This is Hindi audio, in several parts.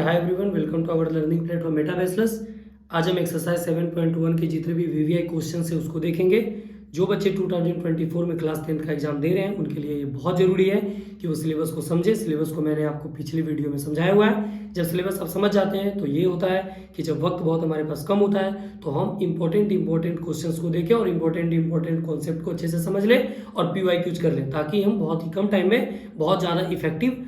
Hi everyone, welcome to our learning platform Meta Baseless. आज हम एक्सरसाइज 7.1 के जितने भी वीवीआई क्वेश्चन है उसको देखेंगे। जो बच्चे 2024 में क्लास 10th का एग्जाम दे रहे हैं उनके लिए ये बहुत जरूरी है कि वो सिलेबस को समझे। सिलेबस को मैंने आपको पिछली वीडियो में समझाया हुआ है। जब सिलेबस आप समझ जाते हैं तो ये होता है कि जब वक्त बहुत हमारे पास कम होता है तो हम इंपॉर्टेंट क्वेश्चंस को देखें और इंपॉर्टेंट कॉन्सेप्ट को अच्छे से समझ लें और पीवाईक्यूज कर लें, ताकि हम बहुत ही कम टाइम में बहुत ज़्यादा इफेक्टिव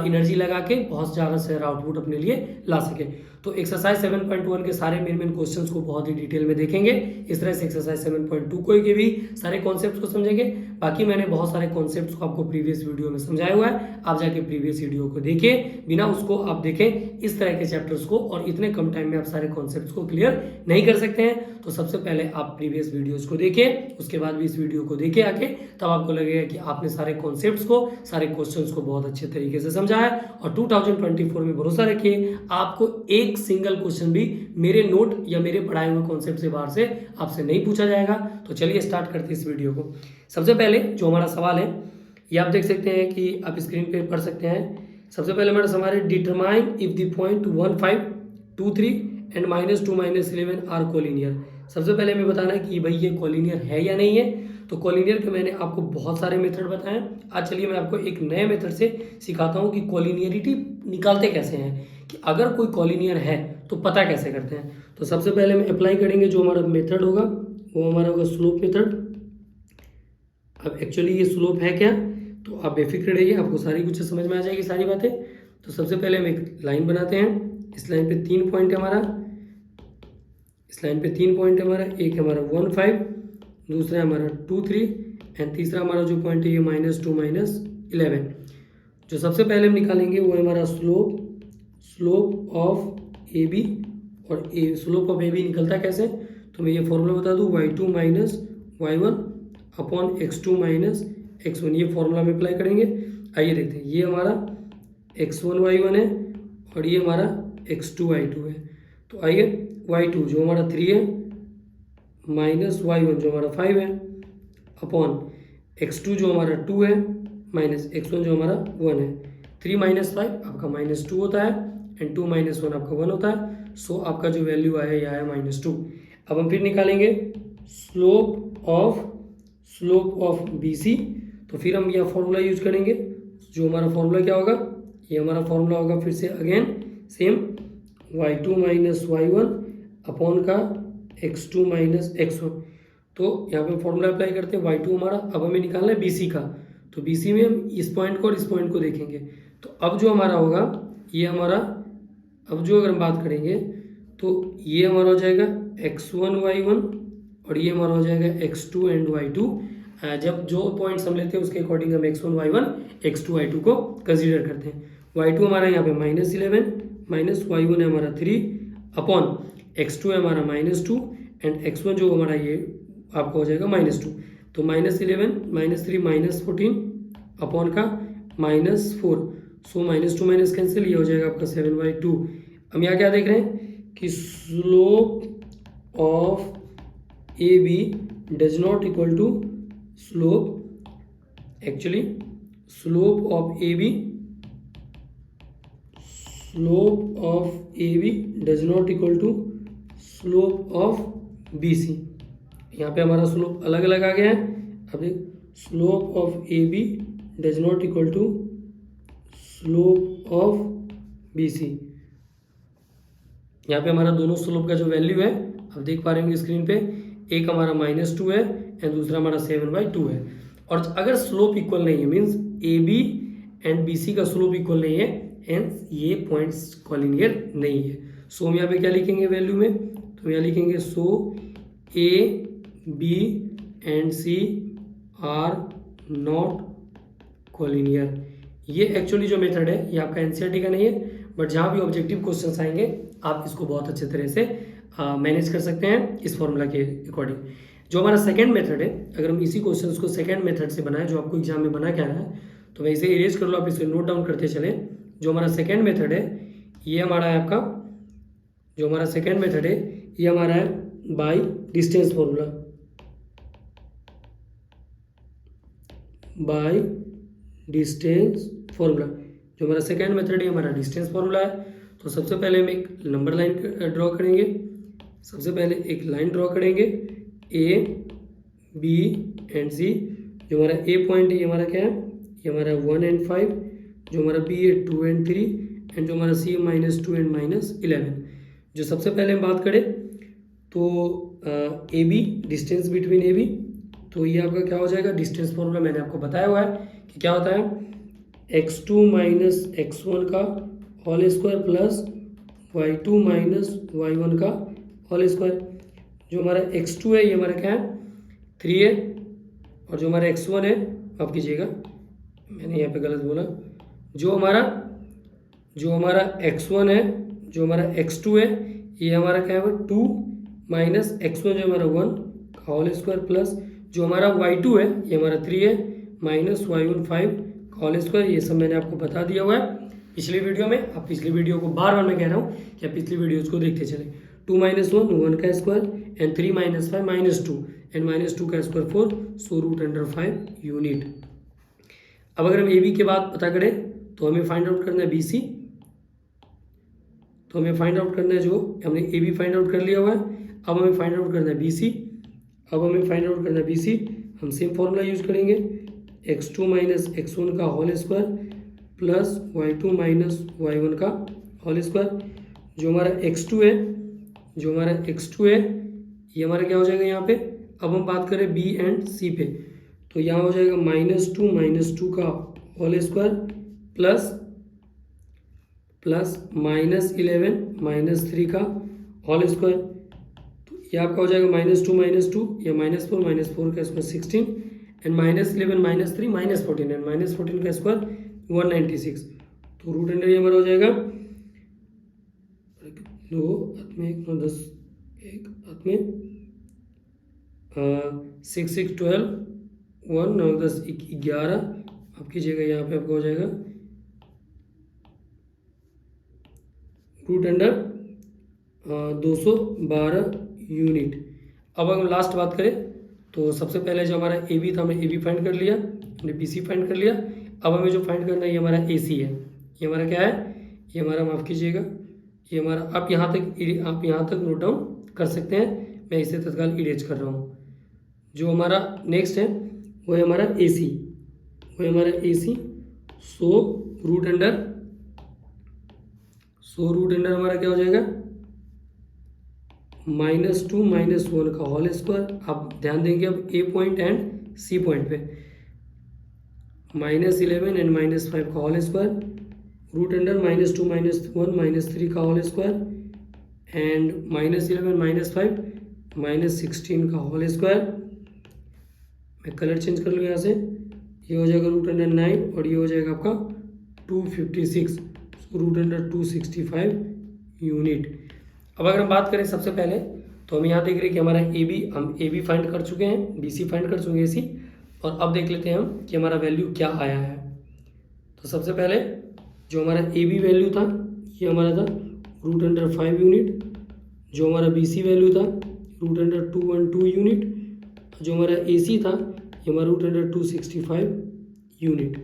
एनर्जी लगा के बहुत ज़्यादा से आउटपुट अपने लिए ला सके। तो एक्सरसाइज 7.1 के सारे मेन क्वेश्चंस को बहुत ही डिटेल में देखेंगे। इस तरह से एक्सरसाइज 7.2 को के भी सारे कॉन्सेप्ट्स को समझेंगे। बाकी मैंने बहुत सारे कॉन्सेप्ट्स को आपको प्रीवियस वीडियो में समझाया हुआ है, आप जाके प्रीवियस वीडियो को देखिए। बिना उसको आप देखें इस तरह के चैप्टर्स को और इतने कम टाइम में आप सारे कॉन्सेप्ट्स को क्लियर नहीं कर सकते हैं। तो सबसे पहले आप प्रीवियस वीडियोस को देखिए, उसके बाद भी इस वीडियो को देखे आके, तब आपको लगेगा कि आपने सारे कॉन्सेप्ट्स को, सारे क्वेश्चंस को बहुत अच्छे तरीके से समझा है। और 2024 में भरोसा रखिए, आपको एक सिंगल क्वेश्चन भी मेरे नोट या मेरे पढ़ाए हुए कॉन्सेप्ट से बाहर से आपसे नहीं पूछा जाएगा। तो चलिए स्टार्ट करते हैं इस वीडियो को। सबसे पहले जो हमारा सवाल है ये आप देख सकते हैं कि आप स्क्रीन पे पढ़ सकते हैं। सबसे पहले हमारा सवाल है, determine if the point 1, 5, 2, 3 and -2, -11 are collinear. सबसे पहले हमें बताना है कि भाई ये कोलिनियर है या नहीं है। तो कोलिनियर के मैंने आपको बहुत सारे मेथड बताए। आज चलिए मैं आपको एक नए मेथड से सिखाता हूँ कि कोलिनियरिटी निकालते कैसे हैं, कि अगर कोई कोलिनियर है तो पता कैसे करते हैं। तो सबसे पहले हम अप्लाई करेंगे जो हमारा मेथड होगा वो हमारा होगा स्लोप मेथड। अब एक्चुअली ये स्लोप है क्या, तो आप बेफिक्र रहिए, आपको सारी कुछ समझ में आ जाएगी सारी बातें। तो सबसे पहले हम एक लाइन बनाते हैं। इस लाइन पे 3 पॉइंट है हमारा, इस लाइन पे 3 पॉइंट है हमारा। एक है हमारा 1, 5, दूसरा है हमारा 2, 3 एंड तीसरा हमारा जो पॉइंट है ये -2, -11। जो सबसे पहले हम निकालेंगे वो है हमारा स्लोप ऑफ ए बी। और स्लोप ऑफ ए बी निकलता कैसे, तो मैं ये फॉर्मूला बता दूँ, y2 - y1 upon x2 - x1। ये फॉर्मूला में अप्लाई करेंगे। आइए देखते हैं, ये हमारा x1 y1 है और ये हमारा x2 y2 है। तो आइए y2 जो हमारा 3 है माइनस y1 जो हमारा 5 है अपॉन x2 जो हमारा 2 है माइनस x1 जो हमारा 1 है। 3 - 5 आपका -2 होता है एंड 2 - 1 आपका 1 होता है। सो आपका जो वैल्यू आया यह आया -2। अब हम फिर निकालेंगे स्लोप ऑफ BC। तो फिर हम यह फॉर्मूला यूज करेंगे। जो हमारा फॉर्मूला क्या होगा, ये हमारा फॉर्मूला होगा फिर से again same, y2 - y1 upon का x2 - x1। तो यहाँ पे फॉर्मूला अप्लाई करते हैं y2 हमारा। अब हमें निकालना है BC का, तो BC में हम इस पॉइंट को और इस पॉइंट को देखेंगे। तो अब जो हमारा होगा ये हमारा, अब जो अगर हम बात करेंगे तो ये हमारा हो जाएगा x1 y1 और ये हमारा हो जाएगा x2 एंड y2। जब जो पॉइंट्स हम लेते हैं उसके अकॉर्डिंग हम x1 y1 x2 y2 को कंसीडर करते हैं। y2 हमारा यहाँ पे -11 माइनस y1 है हमारा 3 अपॉन x2 है हमारा -2 एंड x1 जो हमारा ये आपका हो जाएगा -2। तो -11 -3 -14 अपॉन का -4। सो -2 माइनस कैंसिल, ये हो जाएगा आपका 7/2। हम यहाँ क्या देख रहे हैं कि slope of A B does not equal to slope of A B does not equal to slope of BC। यहाँ पे हमारा स्लोप अलग अलग आ गया है। अब slope of A B does not equal to slope of BC। यहाँ पे हमारा दोनों स्लोप का जो वैल्यू है आप देख पा रहे होंगे स्क्रीन पे, एक हमारा -2 है एंड दूसरा हमारा 7/2 है। और अगर स्लोप इक्वल नहीं है, मीन्स AB एंड BC का स्लोप इक्वल नहीं है, हेंस ये पॉइंट्स कॉलिनियर नहीं है। सो हम यहाँ पे क्या लिखेंगे वैल्यू में, तो यहाँ लिखेंगे so A, B and C are not collinear. ये एक्चुअली जो मेथड है ये आपका NCERT का नहीं है, बट जहाँ भी ऑब्जेक्टिव क्वेश्चंस आएंगे आप इसको बहुत अच्छे तरह से मैनेज कर सकते हैं इस फॉर्मूला के अकॉर्डिंग। जो हमारा सेकंड मेथड है, अगर हम इसी क्वेश्चंस को सेकंड मेथड से बनाएं जो आपको एग्जाम में बना क्या है, तो मैं इसे इरेज कर लो, आप इसे नोट डाउन करते चले। जो हमारा सेकंड मेथड है ये हमारा है आपका, जो हमारा सेकंड मेथड है ये हमारा है बाय डिस्टेंस फॉर्मूला, जो हमारा सेकंड मेथड है हमारा डिस्टेंस फॉर्मूला है। तो सबसे पहले हम एक नंबर लाइन ड्रॉ करेंगे। सबसे पहले एक लाइन ड्रॉ करेंगे ए बी एंड सी। जो हमारा ए पॉइंट है ये हमारा क्या है, ये हमारा 1 and 5। जो हमारा बी है 2 and 3 एंड जो हमारा सी है -2 and -11। जो सबसे पहले हम बात करें तो A B, distance between A B, तो ये आपका क्या हो जाएगा, डिस्टेंस फॉर्मूला मैंने आपको बताया हुआ है कि क्या होता है x2 माइनस x1 का whole square plus y2 minus y1 का होल स्क्वायर। जो हमारा x2 है ये हमारा क्या है 3 है, और जो हमारा x1 है, माफ कीजिएगा मैंने यहाँ पे गलत बोला, जो हमारा x1 है, जो हमारा x2 है ये हमारा क्या है 2 माइनस x1 जो हमारा 1 का होल स्क्वायर प्लस जो हमारा y2 है ये हमारा 3 है माइनस y1 5 का होल स्क्वायर। ये सब मैंने आपको बता दिया हुआ है पिछली वीडियो में। आप पिछली वीडियो को बार बार मैं कह रहा हूँ कि आप पिछली वीडियोज को देखते चले। 2 माइनस 1 1 का स्क्वायर एंड 3 माइनस 5 -2 एंड -2 का स्क्वायर 4, सो √5 यूनिट। अब अगर हम ए बी के बाद पता करें तो हमें फाइंड आउट करना है बी सी। तो हमें फाइंड आउट करना है, जो हमने ए बी फाइंड आउट कर लिया हुआ है, अब हमें फाइंड आउट करना है बी सी। अब हमें फाइंड आउट करना है बी सी। हम सेम फॉर्मूला यूज करेंगे x2 माइनस x1 का whole square plus y2 minus y1 का होल स्क्वायर। जो हमारा x2 है, जो हमारा x2 है ये हमारा क्या हो जाएगा यहाँ पे। अब हम बात करें b एंड c पे, तो यहाँ हो जाएगा -2 का होल स्क्वायर प्लस -11 -3 का होल स्क्वायर। तो ये आपका हो जाएगा -2 या -4 का स्क्वायर 16 एंड -11 -3 -14 एंड -14 का स्क्वायर 196। तो रूट अंडर ये हमारा हो जाएगा 2 हाथ में 1 9 10 1 हाथ में 6 6 12 1 9 10 11। आप कीजिएगा यहाँ पे आपका हो जाएगा रूट अंडर 212 यूनिट। अब अगर हम लास्ट बात करें तो सबसे पहले जो हमारा ए बी था हमने ए बी फाइंड कर लिया, हमने बी सी फाइंड कर लिया। अब हमें जो फाइंड करना है ये हमारा ए सी है। ये हमारा क्या है, ये हमारा माफ़ कीजिएगा ये हमारा, आप यहाँ तक नोट डाउन कर सकते हैं, मैं इसे तत्काल इरेज कर रहा हूँ। जो हमारा नेक्स्ट है वो है हमारा ए सी, वो है हमारा ए सी। सो रूट अंडर हमारा क्या हो जाएगा -2 -1 का होल स्क्वायर। आप ध्यान देंगे अब ए पॉइंट एंड सी पॉइंट पे, -11 एंड -5 का होल स्क्वायर रूट अंडर -2 -1 -3 का होल स्क्वायर एंड -11 -5 -16 का होल स्क्वायर। मैं कलर चेंज कर लूँ यहाँ से, ये हो जाएगा रूट अंडर 9 और ये हो जाएगा आपका 256, रूट अंडर 265 यूनिट। अब अगर हम बात करें सबसे पहले तो हम यहाँ देख रहे हैं कि हमारा हम ए बी फाइंड कर चुके हैं, बी सी फाइंड कर चुके हैं, ए सी। और अब देख लेते हैं हम कि हमारा वैल्यू क्या आया है। तो सबसे पहले जो हमारा ए बी वैल्यू था ये हमारा था रूट अंडर 5 यूनिट। जो हमारा बी सी वैल्यू था रूट अंडर 212 यूनिट। जो हमारा ए सी था ये हमारा रूट अंडर 265 यूनिट।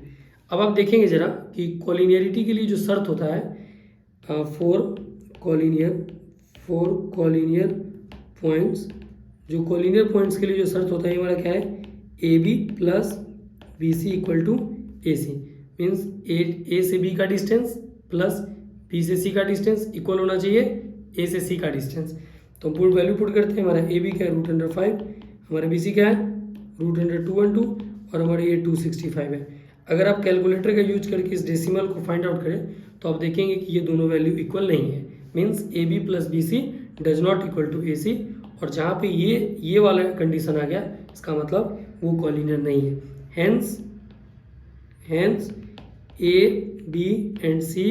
अब आप देखेंगे ज़रा कि कॉलिनियरिटी के लिए जो शर्त होता है फोर कॉलिनियर पॉइंट्स, जो कॉलिनियर पॉइंट्स के लिए जो शर्त होता है ये हमारा क्या है A B plus B C equal to A C. Means A से बी का डिस्टेंस प्लस बी से सी का डिस्टेंस इक्वल होना चाहिए ए से सी का डिस्टेंस। तो हम पूरी वैल्यू पुट करते हैं। हमारा ए बी क्या है रूट अंडर 5, हमारा बी सी क्या है रूट अंडर 212 और हमारा ये 265 है। अगर आप कैलकुलेटर का यूज करके इस डेसिमल को फाइंड आउट करें तो आप देखेंगे कि ये दोनों वैल्यू इक्वल नहीं है। Means A B plus B C does not equal to A C, और जहाँ पे ये वाला कंडीशन आ गया इसका मतलब वो कॉलिनियर नहीं है। Hence A B and C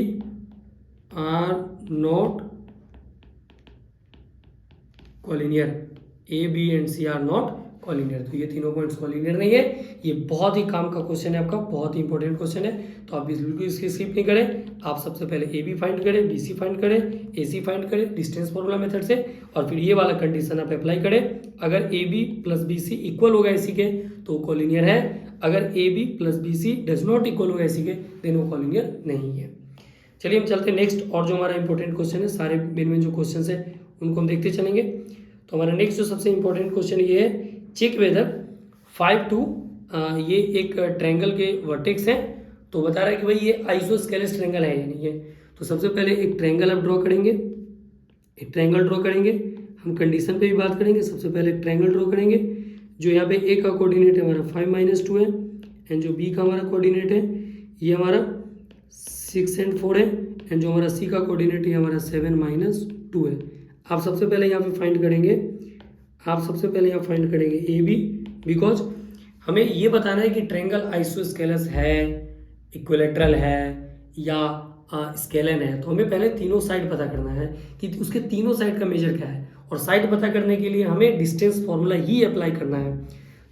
are not collinear, A B and C are not collinear. तो ये तीनों पॉइंट्स कॉलिनियर नहीं है। ये बहुत ही काम का क्वेश्चन है आपका, बहुत ही इंपॉर्टेंट क्वेश्चन है। तो आप बिल्कुल इसकी स्किप नहीं करें। आप सबसे पहले ए बी फाइंड करें, बी सी फाइंड करें, ए सी फाइंड करें डिस्टेंस फॉर्मूला मेथड से, और फिर ये वाला कंडीशन आप अप्लाई करें। अगर A B plus B C equal होगा ए सी के तो वो कॉलिनियर है। अगर A B plus B C does not equal होगा ए सी के देन वो कॉलिनियर नहीं है। चलिए हम चलते हैं नेक्स्ट, और जो हमारा इंपॉर्टेंट क्वेश्चन है, सारे मेन जो क्वेश्चन है उनको हम देखते चलेंगे। तो हमारा नेक्स्ट जो सबसे इंपॉर्टेंट क्वेश्चन ये है, चेक वेदर 5 2, ये एक ट्रायंगल के वर्टेक्स हैं, तो बता रहा है कि भाई ये आइसोस्केलेस ट्रायंगल है या नहीं है। तो सबसे पहले एक ट्रायंगल आप ड्रॉ करेंगे, एक ट्रायंगल ड्रॉ करेंगे, हम कंडीशन पे भी बात करेंगे। सबसे पहले एक ट्रायंगल ड्रॉ करेंगे, जो यहाँ पे ए का कोऑर्डिनेट है हमारा 5 - 2 है, एंड जो बी का हमारा कोऑर्डिनेट है ये हमारा 6 और 4 है, एंड जो हमारा सी का कोऑर्डिनेट है हमारा 7 - 2 है। आप सबसे पहले यहाँ पे फाइंड करेंगे, आप सबसे पहले यहाँ फाइंड करेंगे ए बी, बिकॉज हमें ये बताना है कि ट्रायंगल आइसोस्केलस है, इक्विलेटरल है या स्केलन है। तो हमें पहले तीनों साइड पता करना है कि उसके तीनों साइड का मेजर क्या है, और साइड पता करने के लिए हमें डिस्टेंस फॉर्मूला ही अप्लाई करना है।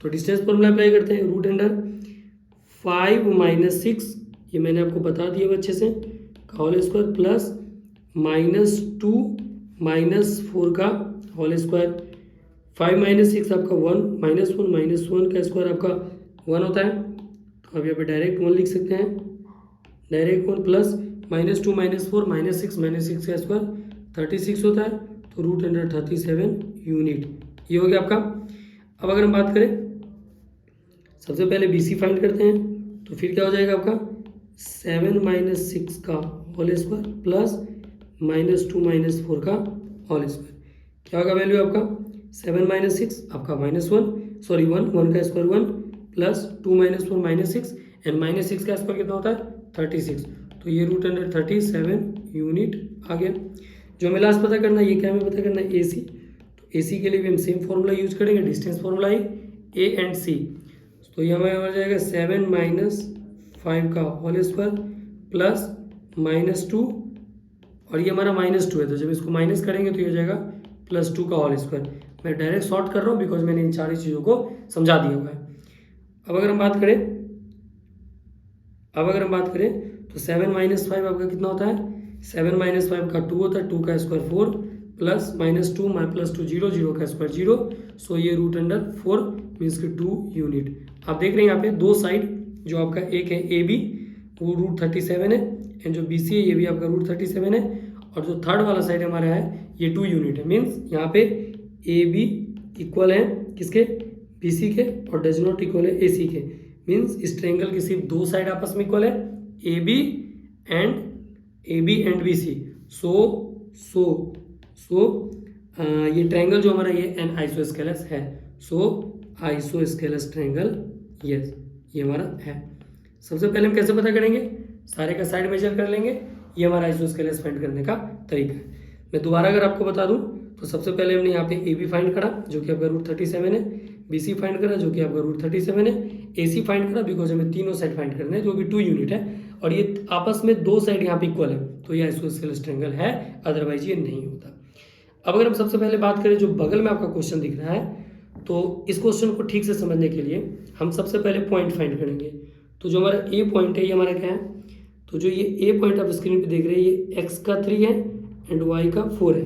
तो डिस्टेंस फॉर्मूला अप्लाई करते हैं, रूट अंडर 5 - 6, ये मैंने आपको बता दिया अच्छे से, का होल स्क्वायर प्लस -2 - 4 का होल स्क्वायर। 5 - 6 आपका 1 -1 -1 का स्क्वायर आपका 1 होता है, तो आप यहाँ पे डायरेक्ट 1 लिख सकते हैं, डायरेक्ट 1 प्लस -2 - 4 -6 -6 का स्क्वायर 36 होता है, तो रूट अंडर 37 यूनिट, ये हो गया आपका। अब अगर हम बात करें, सबसे पहले बी सी फाइंड करते हैं, तो फिर क्या हो जाएगा आपका 7 - 6 का होल स्क्वायर प्लस -2 - 4 का होल स्क्वायर, क्या होगा वैल्यू आपका 7 - 6 आपका -1 सॉरी 1 का स्क्वायर 1 प्लस 2 - 4 -6, एंड -6 का स्क्वायर कितना होता है 36, तो ये रूट अंडर 37 यूनिट आ गया। जो हमें लास्ट पता करना है, ये क्या हमें पता करना है ए सी, तो ए सी के लिए भी हम सेम फॉर्मूला यूज करेंगे, डिस्टेंस फॉर्मूला ही ए एंड सी। तो ये हमें हो जाएगा 7 - 5 का होल स्क्वायर प्लस -2, और ये हमारा -2 है, तो जब इसको माइनस करेंगे तो ये हो जाएगा +2 का होल स्क्वायर। मैं डायरेक्ट शॉर्ट कर रहा हूँ बिकॉज मैंने इन सारी चीज़ों को समझा दिया हुआ है। अब अगर हम बात करें, तो 7 - 5 आपका कितना होता है, 7 - 5 का 2 होता है, 2 का स्क्वायर 4 प्लस -2 +2 0 0 का स्क्वायर 0, सो ये रूट अंडर 4 मीन्स कि 2 यूनिट। आप देख रहे हैं यहाँ पे दो साइड, जो आपका एक है ए बी वो रूट 37 है, एंड जो बी सी है ये भी आपका रूट 37 है, और जो थर्ड वाला साइड हमारा है ये 2 यूनिट है। मीन्स यहाँ पे ए बी इक्वल है किसके, बी सी के, और डज नॉट इक्वल है ए सी के। मीन्स इस ट्रायंगल की सिर्फ दो साइड आपस में इक्वल है, A B and B C. So ये ट्रायंगल जो हमारा ये एन आइसोस्केलस है, सो आइसोस्केलस ट्रायंगल, यस ये हमारा है। सबसे पहले हम कैसे पता करेंगे, सारे का साइड मेजर कर लेंगे, ये हमारा आइसोस्केलस फाइंड करने का तरीका है। मैं दोबारा अगर आपको बता दूं, तो सबसे पहले हमने यहाँ पे ए बी फाइंड करा जो कि आपका रूट 37 है, बी सी फाइंड करा जो कि आपका रूट 37 है, ए सी फाइंड करा बिकॉज हमें तीनों साइड फाइंड करने हैं जो कि 2 यूनिट है, और ये आपस में दो साइड यहाँ पे इक्वल है, तो ये आइसोस्केलस ट्रायंगल है, अदरवाइज ये नहीं होता। अब अगर हम सबसे पहले बात करें, जो बगल में आपका क्वेश्चन दिख रहा है, तो इस क्वेश्चन को ठीक से समझने के लिए हम सबसे पहले पॉइंट फाइंड करेंगे। तो जो हमारा ए पॉइंट है ये हमारा क्या है, तो जो ये ए पॉइंट आप स्क्रीन पे देख रहे हैं ये एक्स का 3 है एंड वाई का 4 है,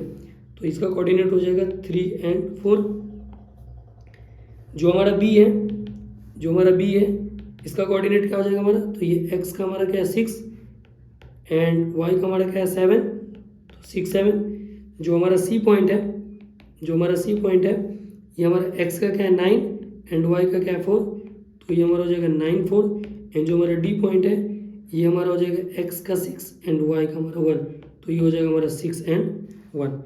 तो इसका कोऑर्डिनेट हो जाएगा 3 और 4। जो हमारा बी है इसका कोऑर्डिनेट क्या हो जाएगा हमारा, तो ये एक्स का हमारा क्या है 6 एंड वाई का हमारा क्या है 7, तो 6 7। जो हमारा सी पॉइंट है ये हमारा एक्स का क्या है 9 एंड वाई का क्या है 4, तो ये हमारा हो जाएगा 9 4। एंड जो हमारा डी पॉइंट है ये हमारा हो जाएगा एक्स का 6 एंड वाई का हमारा 1, तो ये हो जाएगा हमारा 6 और 1।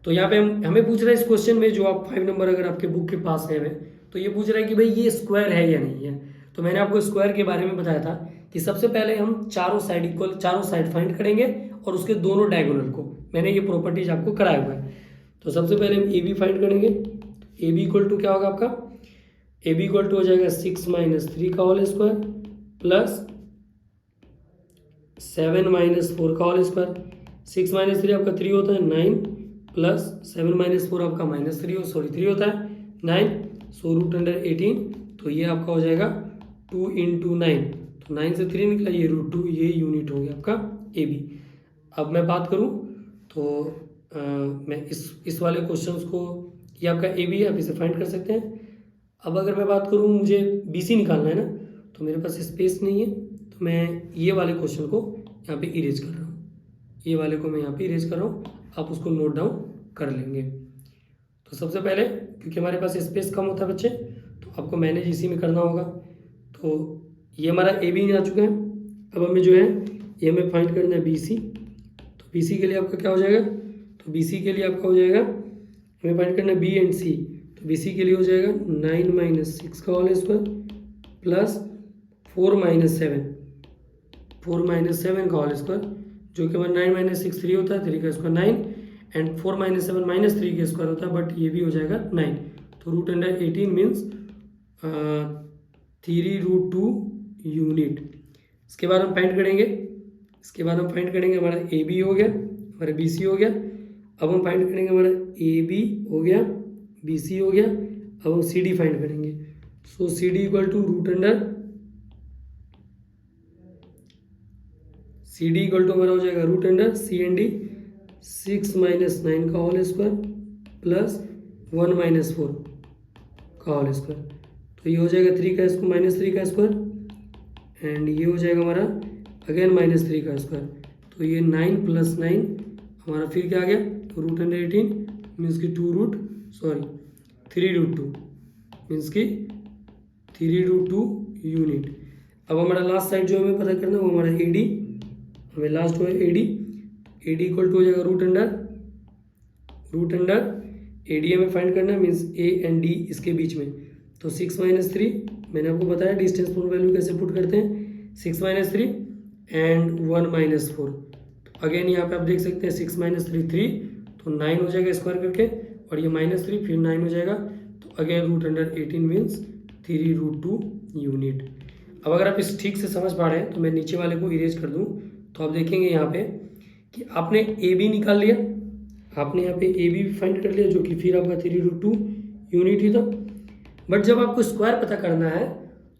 तो यहाँ पे हमें पूछ रहा है इस क्वेश्चन में, जो आप 5 नंबर अगर आपके बुक के पास है, तो ये पूछ रहा है कि भाई ये स्क्वायर है या नहीं है। तो मैंने आपको स्क्वायर के बारे में बताया था कि सबसे पहले हम चारों साइड फाइंड करेंगे और उसके दोनों डायगोनल को, मैंने ये प्रॉपर्टीज आपको कराया हुआ है। तो सबसे पहले हम ए बी फाइंड करेंगे, ए बी इक्वल टू क्या होगा आपका, ए बी इक्वल टू हो जाएगा 6 - 3 का होल स्क्वायर प्लस 7 - 4 का होल स्क्वायर। 6 - 3 आपका 3 होता है 9 प्लस 7 - 4 आपका -3 होता है 9, सो रूट अंडर 18, तो ये आपका हो जाएगा 2 × 9, तो 9 से 3 निकला, ये रूट 2, ये यूनिट हो गया आपका ए बी। अब मैं बात करूं तो मैं इस वाले क्वेश्चंस को, ये आपका ए बी है, आप इसे फाइंड कर सकते हैं। अब अगर मैं बात करूं मुझे बी सी निकालना है ना, तो मेरे पास स्पेस नहीं है, तो मैं ये वाले क्वेश्चन को यहाँ पे इरेज कर रहा हूँ। ये वाले को मैं यहाँ पे इरेज कर रहा हूँ, आप उसको नोट डाउन कर लेंगे। तो सबसे पहले क्योंकि हमारे पास स्पेस कम होता है बच्चे, तो आपको मैनेज इसी में करना होगा। तो ये हमारा ए बी आ चुका है। अब हमें जो है ये हमें फाइंड करना है बी सी। तो बी सी के लिए आपका क्या हो जाएगा, तो बी सी के लिए आपका हो जाएगा, हमें फाइंड करना है बी एंड सी। तो बी सी के लिए हो जाएगा 9 माइनस 6 का होल स्क्वायर प्लस 4 माइनस 7 का होल स्क्वायर, जो कि हमारा 9 माइनस 6 3 होता है, 3 का स्क्वायर 9 एंड 4 माइनस 7 माइनस 3 का स्क्वायर होता है, बट ये भी हो जाएगा 9। तो रूट अंडर 18 मीन्स 3√2 यूनिट। इसके बाद हम फाइंड करेंगे, हमारा ए बी हो गया, हमारा बी सी हो गया। अब हम फाइंड करेंगे हमारा ए बी हो गया, बी सी हो गया। अब हम सी डी फाइंड करेंगे। So C D equal to हमारा हो जाएगा root under C and D 6 minus 9 का होल स्क्वायर प्लस 1 माइनस 4 का होल स्क्वायर। तो ये हो जाएगा 3 का स्क्वायर माइनस 3 का स्क्वायर एंड ये हो जाएगा हमारा अगेन माइनस 3 का स्क्वायर। तो ये 9 प्लस 9 हमारा फिर क्या आ गया, तो रूट अंडर 18 मीन्स की 3√2 मीन्स की 3√2 यूनिट। अब हमारा लास्ट साइड जो हमें पता करना है वो हमारा ए डी, हमें लास्ट जो है ए डी इक्वल टू हो जाएगा रूट अंडर ए डी हमें फाइंड करना है, मीन्स ए एंड डी इसके बीच में। तो 6 माइनस 3 मैंने आपको बताया डिस्टेंस फॉर वैल्यू कैसे पुट करते हैं, 6 माइनस 3 एंड 1 माइनस 4। तो अगेन यहाँ पे आप देख सकते हैं 6 माइनस 3 3, तो 9 हो जाएगा स्क्वायर करके, और ये माइनस 3 फिर 9 हो जाएगा। तो again root under 18 means 3√2 unit. अब अगर आप इस ठीक से समझ पा रहे हैं तो मैं नीचे वाले को इरेज कर दूँ, तो आप देखेंगे यहाँ पे कि आपने ए बी निकाल लिया, आपने यहाँ पे ए बी फाइंड कर लिया, जो कि फिर आपका 3√2 यूनिट ही था। बट जब आपको स्क्वायर पता करना है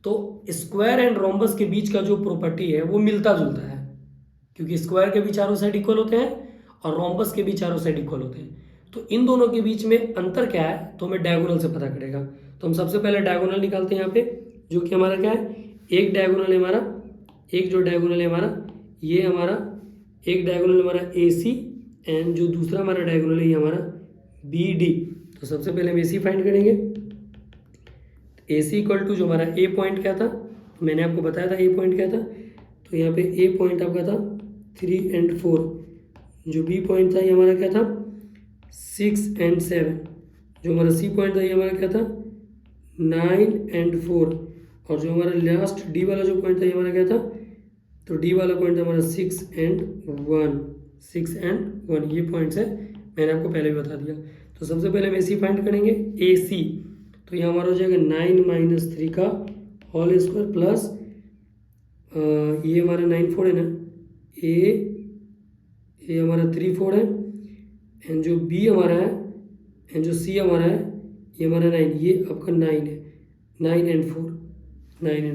तो स्क्वायर एंड रोम्बस के बीच का जो प्रॉपर्टी है वो मिलता जुलता है, क्योंकि स्क्वायर के भी चारों साइड इक्वल होते हैं और रोम्बस के भी चारों साइड इक्वल होते हैं। तो इन दोनों के बीच में अंतर क्या है, तो हमें डायगोनल से पता करेगा। तो हम सबसे पहले डायगोनल निकालते हैं यहाँ पे, जो कि हमारा क्या है, एक डायगोनल है हमारा, एक जो डायगोनल है हमारा ये हमारा एक डायगोनल हमारा ए सी एंड जो दूसरा हमारा डायगोनल है ये हमारा बी डी। तो सबसे पहले हम ए सी फाइंड करेंगे। ए सी इक्वल टू जो हमारा ए पॉइंट क्या था, मैंने आपको बताया था ए पॉइंट क्या था। तो यहाँ पे ए पॉइंट आपका था 3 एंड 4, जो बी पॉइंट था ये हमारा क्या था 6 एंड 7, जो हमारा सी पॉइंट था ये हमारा क्या था 9 एंड 4, और जो हमारा लास्ट डी वाला जो पॉइंट था ये हमारा क्या था, तो डी वाला पॉइंट था हमारा 6 एंड 1। ये पॉइंट्स है, मैंने आपको पहले भी बता दिया। तो सबसे पहले हम ए सी फाइंड करेंगे, ए सी। तो ये हमारा हो जाएगा 9 माइनस 3 का होल स्क्वायर प्लस ये हमारा 9 4 है ना, ये हमारा 3 4 है एंड जो बी हमारा है एंड जो सी हमारा है ये हमारा 9, ये आपका 9 है, 9 एंड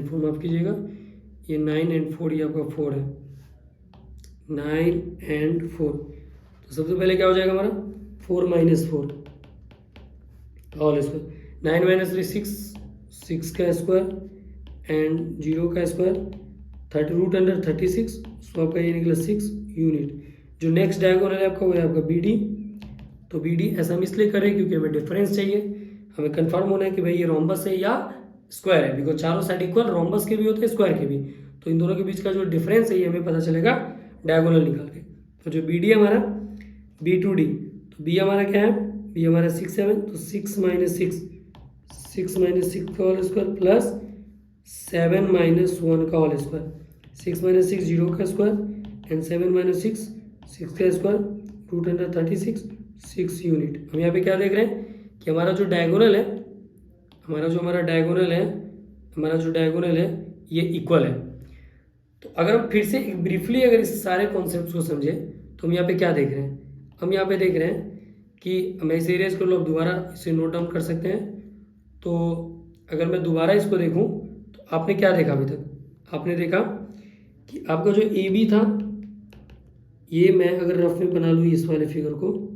4 माफ़ कीजिएगा, ये 9 एंड 4 ये आपका 4 है, 9 एंड 4। तो सबसे पहले क्या हो जाएगा हमारा 4 माइनस 4 होल स्क्वायर, 9 माइनस 3 6 का स्क्वायर एंड 0 का स्क्वायर, 30 रूट अंडर 36। सो आपका ये निकला 6 यूनिट। जो नेक्स्ट डायगोनल है आपका वो है आपका बी डी। तो बी डी ऐसा हम इसलिए करें क्योंकि हमें डिफरेंस चाहिए, हमें कंफर्म होना है कि भाई ये रोम्बस है या स्क्वायर है, बिकॉज चारों साइड इक्वल रोम्बस के भी होते हैं स्क्वायर के भी। तो इन दोनों के बीच का जो डिफरेंस है ये हमें पता चलेगा डायगोनल निकाल के। तो जो बी डी है हमारा बी टू डी, तो बी हमारा क्या है, बी हमारा 6 7, तो 6 माइनस 6 का होल स्क्वायर प्लस 7 माइनस 1 का होल स्क्वायर, 6 माइनस 6 0 का स्क्वायर एंड 7 माइनस 6 का स्क्वायर, रूट अंडर 36 6 यूनिट। हम यहाँ पे क्या देख रहे हैं कि हमारा जो डायगोनल है, हमारा जो डायगोनल है ये इक्वल है। तो अगर हम फिर से ब्रीफली अगर इस सारे कॉन्सेप्ट को समझे तो हम यहाँ पे क्या देख रहे हैं, हम यहाँ पे देख रहे हैं कि मैं इसे इरेज कर लो, आप दोबारा इसे नोट डाउन कर सकते हैं। तो अगर मैं दोबारा इसको देखूं तो आपने क्या देखा अभी तक, आपने देखा कि आपका जो ए बी था, ये मैं अगर रफ में बना लूँ इस वाले फिगर को,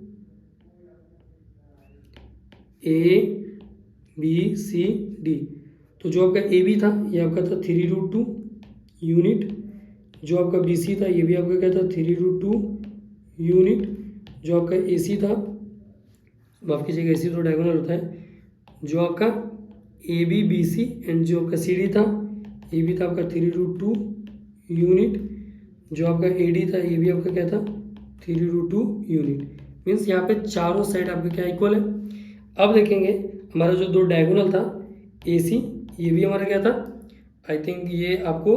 ए बी सी डी, तो जो आपका ए बी था ये आपका था 3√2 यूनिट, जो आपका बी सी था ये भी आपका क्या था 3√2 यूनिट, जो आपका AC था, माफ़ कीजिएगा AC तो डायगोनल होता है, जो आपका AB BC एंड जो आपका CD था, AB था आपका 3√2 यूनिट, जो आपका AD था ये भी आपका क्या था 3√2 यूनिट। मीन्स यहाँ पे चारों साइड आपका क्या इक्वल है। अब देखेंगे हमारा जो दो डायगोनल था AC, ये भी हमारा क्या था, आई थिंक ये आपको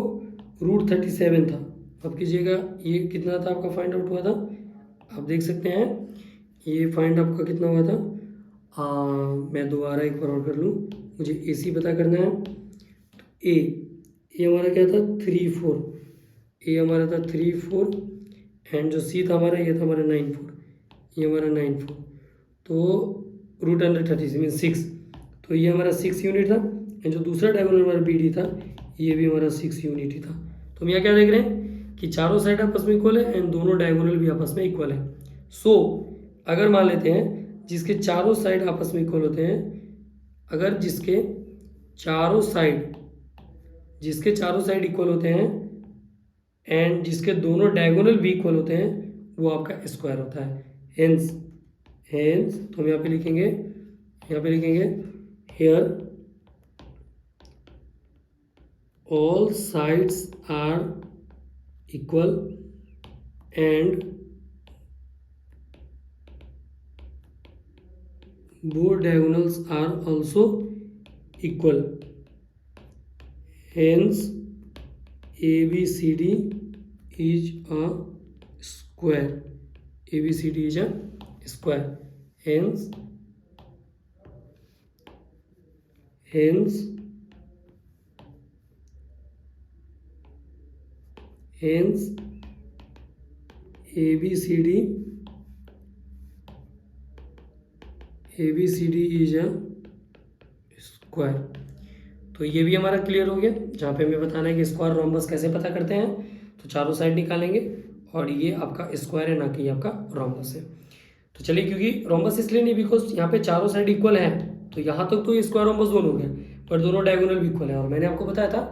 √37 था। अब कीजिएगा ये कितना था आपका फाइंड आउट हुआ था, आप देख सकते हैं ये फाइंड आपका कितना हुआ था। मैं दोबारा एक बार और कर लूँ, मुझे AC पता करना है। ये हमारा क्या था 3.4, ये हमारा था 3.4 एंड जो C था हमारा ये था हमारा 9.4, ये हमारा 9.4, तो √136 मीन 6, तो ये हमारा 6 यूनिट था एंड जो दूसरा डायगोनल हमारा BD था ये भी हमारा 6 यूनिट ही था। तो हम यहाँ क्या देख रहे हैं कि चारों साइड आपस में इक्वल है एंड दोनों डायगोनल भी आपस में इक्वल है। सो अगर मान लेते हैं जिसके चारों साइड आपस में इक्वल होते हैं, अगर जिसके चारों साइड इक्वल होते हैं एंड जिसके दोनों डायगोनल भी इक्वल होते हैं, वो आपका स्क्वायर होता है। हेंस तो हम यहाँ पे लिखेंगे here all sides are equal and both diagonals are also equal, hence ABCD is a square, ABCD is a square, hence ABCD is a square. तो ये भी हमारा क्लियर हो गया, जहाँ पे हमें बताना है कि स्क्वायर रोम्बस कैसे पता करते हैं। तो चारों साइड निकालेंगे और ये आपका स्क्वायर है, ना कि आपका रोम्बस है। तो चलिए, क्योंकि रोम्बस इसलिए नहीं बिकॉज यहाँ पे चारों साइड इक्वल है, तो यहाँ तक तो ये स्क्वायर रोम्बस दोनों हो गया, पर दोनों डायगोनल भी इक्वल है। और मैंने आपको बताया था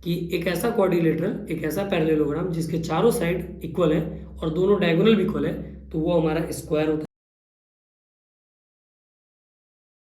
कि एक ऐसा क्वाड्रिलेटरल, एक ऐसा पैरेललोग्राम जिसके चारों साइड इक्वल है और दोनों डायगोनल भी इक्वल है, तो वो हमारा स्क्वायर होता है।